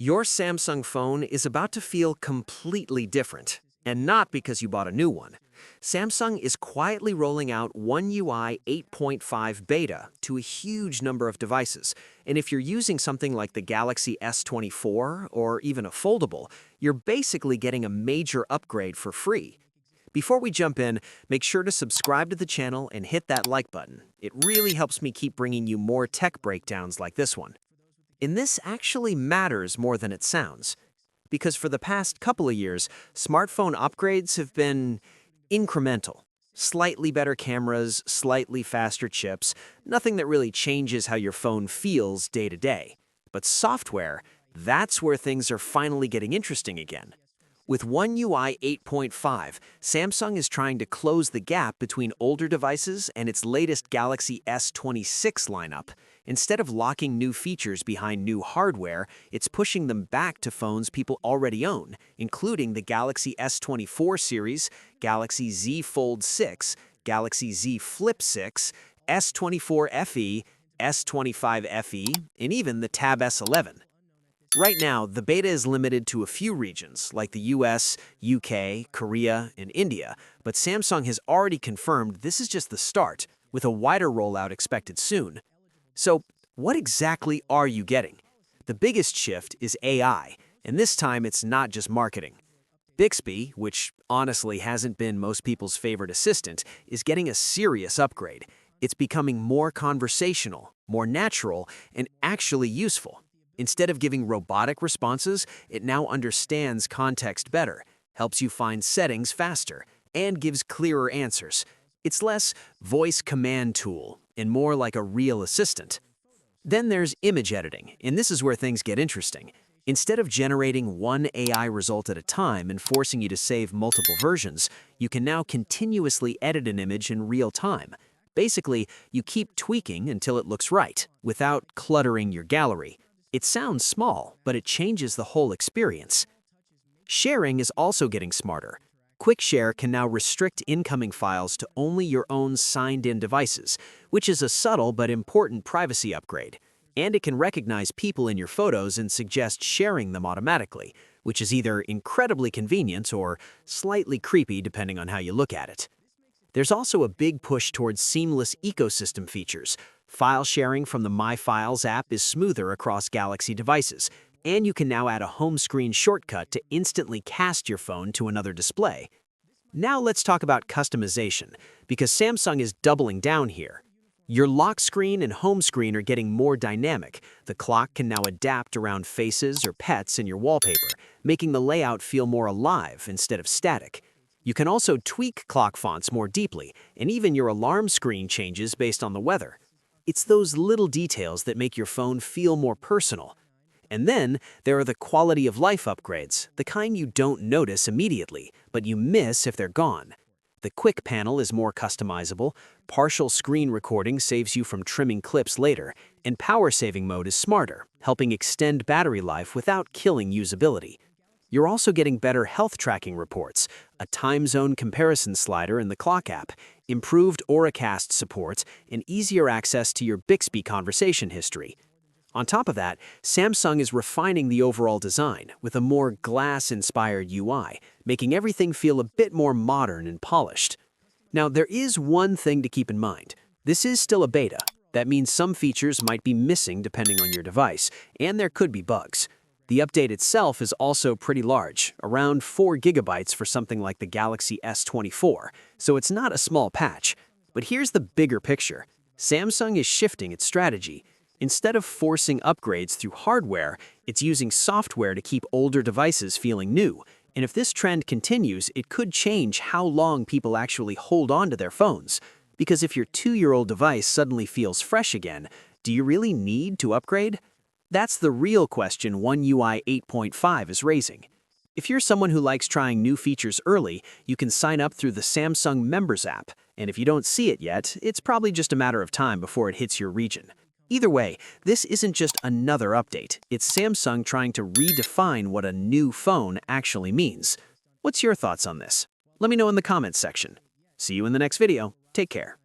Your Samsung phone is about to feel completely different, and not because you bought a new one. Samsung is quietly rolling out One UI 8.5 beta to a huge number of devices, and if you're using something like the Galaxy S24 or even a foldable, you're basically getting a major upgrade for free. Before we jump in, make sure to subscribe to the channel and hit that like button. It really helps me keep bringing you more tech breakdowns like this one. And this actually matters more than it sounds, because for the past couple of years, smartphone upgrades have been incremental. Slightly better cameras, slightly faster chips, nothing that really changes how your phone feels day to day. But software, that's where things are finally getting interesting again. With One UI 8.5, Samsung is trying to close the gap between older devices and its latest Galaxy S26 lineup. Instead of locking new features behind new hardware, it's pushing them back to phones people already own, including the Galaxy S24 series, Galaxy Z Fold 6, Galaxy Z Flip 6, S24 FE, S25 FE, and even the Tab S11. Right now, the beta is limited to a few regions, like the US, UK, Korea, and India, but Samsung has already confirmed this is just the start, with a wider rollout expected soon. So, what exactly are you getting? The biggest shift is AI, and this time it's not just marketing. Bixby, which honestly hasn't been most people's favorite assistant, is getting a serious upgrade. It's becoming more conversational, more natural, and actually useful. Instead of giving robotic responses, it now understands context better, helps you find settings faster, and gives clearer answers. It's less voice command tool and more like a real assistant. Then there's image editing, and this is where things get interesting. Instead of generating one AI result at a time and forcing you to save multiple versions, you can now continuously edit an image in real time. Basically, you keep tweaking until it looks right, without cluttering your gallery. It sounds small, but it changes the whole experience. Sharing is also getting smarter. Quick Share can now restrict incoming files to only your own signed-in devices, which is a subtle but important privacy upgrade. And it can recognize people in your photos and suggest sharing them automatically, which is either incredibly convenient or slightly creepy depending on how you look at it. There's also a big push towards seamless ecosystem features. File sharing from the My Files app is smoother across Galaxy devices, and you can now add a home screen shortcut to instantly cast your phone to another display. Now let's talk about customization, because Samsung is doubling down here. Your lock screen and home screen are getting more dynamic. The clock can now adapt around faces or pets in your wallpaper, making the layout feel more alive instead of static. You can also tweak clock fonts more deeply, and even your alarm screen changes based on the weather. It's those little details that make your phone feel more personal. And then there are the quality of life upgrades, the kind you don't notice immediately, but you miss if they're gone. The Quick panel is more customizable, partial screen recording saves you from trimming clips later, and power saving mode is smarter, helping extend battery life without killing usability. You're also getting better health tracking reports, a time zone comparison slider in the Clock app, improved Auracast support, and easier access to your Bixby conversation history. On top of that, Samsung is refining the overall design with a more glass-inspired UI, making everything feel a bit more modern and polished. Now, there is one thing to keep in mind. This is still a beta. That means some features might be missing depending on your device, and there could be bugs. The update itself is also pretty large, around 4 GB for something like the Galaxy S24, so it's not a small patch. But here's the bigger picture. Samsung is shifting its strategy. Instead of forcing upgrades through hardware, it's using software to keep older devices feeling new. And if this trend continues, it could change how long people actually hold on to their phones. Because if your 2-year-old device suddenly feels fresh again, do you really need to upgrade? That's the real question One UI 8.5 is raising. If you're someone who likes trying new features early, you can sign up through the Samsung Members app. And if you don't see it yet, it's probably just a matter of time before it hits your region. Either way, this isn't just another update. It's Samsung trying to redefine what a new phone actually means. What's your thoughts on this? Let me know in the comments section. See you in the next video. Take care.